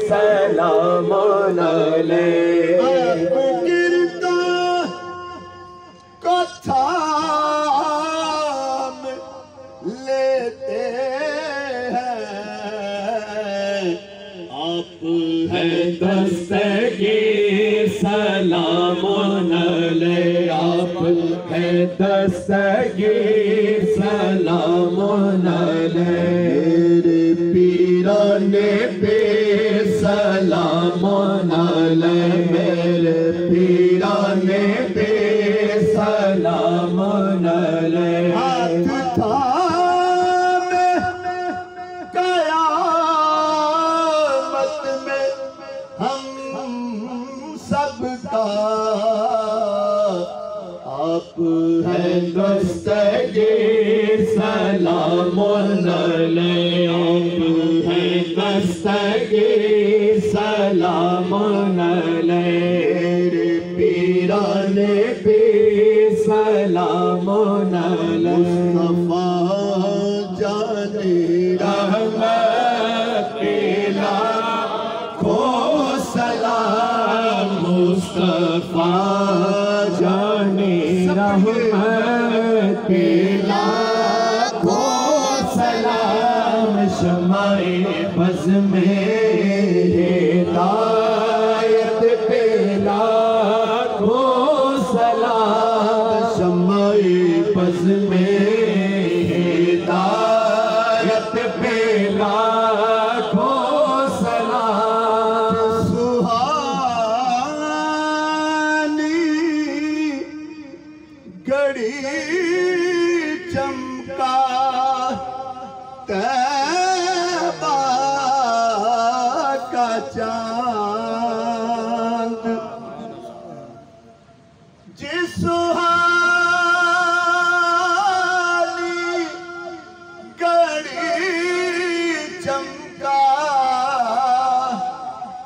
सलाम गिरता को थाम लेते हैं आप है दस्तगीर सलाम आप है दस्तगीर सलाम मेरे पीराने पे सलाम मेरे पीराने पे सलाम हाथ थामे कयामत में हम सबका आप है दस्तगीर सलाम आप है दस्तगीर सलाम मेरे पीराने पे सलाम मुस्तफा जाने रहमत पीला को सलाम मुस्तफा जाने रहमत पीला को सलाम शमाए बज़ में हिदायत पीला को सलाम शमाए बज़ में हिदायत पीला को सलाम सुहानी घड़ी चमका तैबा का चांद जिस सुहानी घड़ी चमका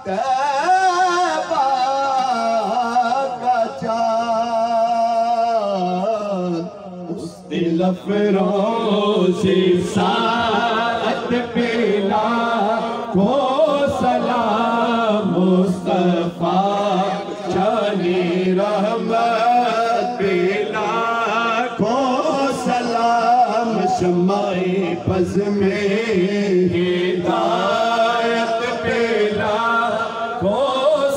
तैबा का चांद उस दिल अफरोज़ी साअत पीला को सलाम मुस्तफा जाने रहमत पीला को सलाम शमाए बज़ में हिदायत पीला को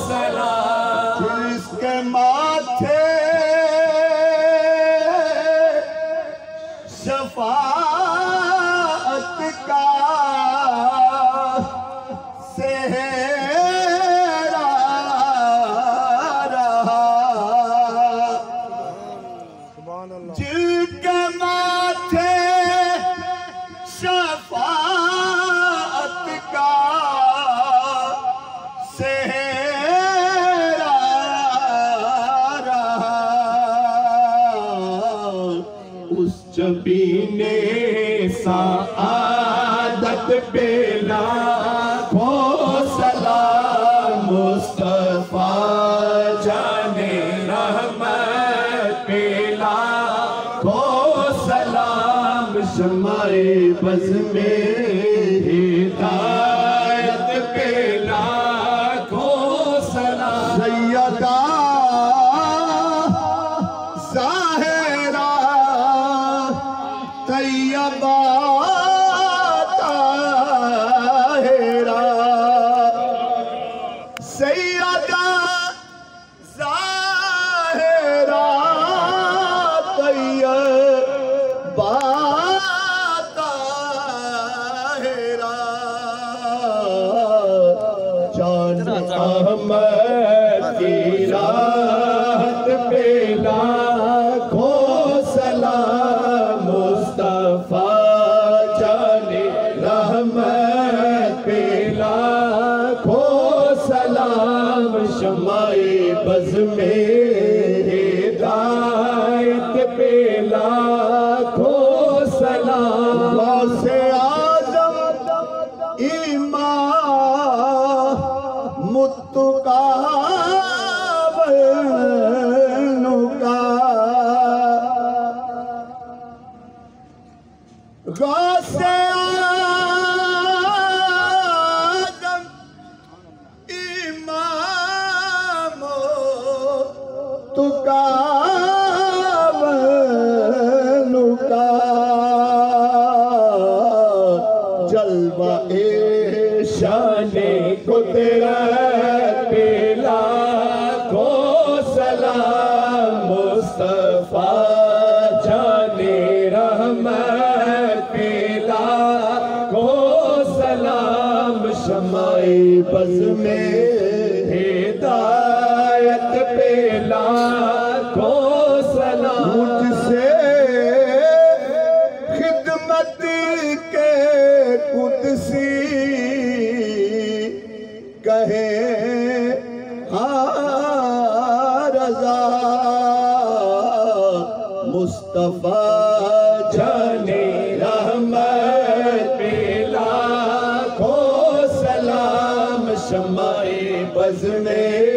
सलाम जिसके माथे शफाअत का सेहरा रहा जिसके माथे शफाअत का सेहरा रहा उस जबीने साआदत बेला को सलाम मुस्तफा जाने रहमत बेला को सलाम शमाए बज़ में हिदायत बेला को सलाम सैयदा ज़ाहिरा तैयबा ताहिरा सैयदा ज़ाहिरा तैयबा ताहिरा जान अहमद की राहत पे लाखों सलाम मुस्तफा जाने रहमत पे लाखों सलाम शमाए बज़ में हिदायत पे लाखों सलाम से आज़म इमाम मुत्तका गौसे आज़म शाने कुदरत पे लाखों सलाम मुस्तफा जाने रहमत पे लाखों सलाम शमाए बज़ में हिदायत पे लाखों सलाम मुझसे खिदमत के कुदसी कहे रज़ा मुस्तफा जाने रहमत पे लाखों सलाम शमाए बज़ में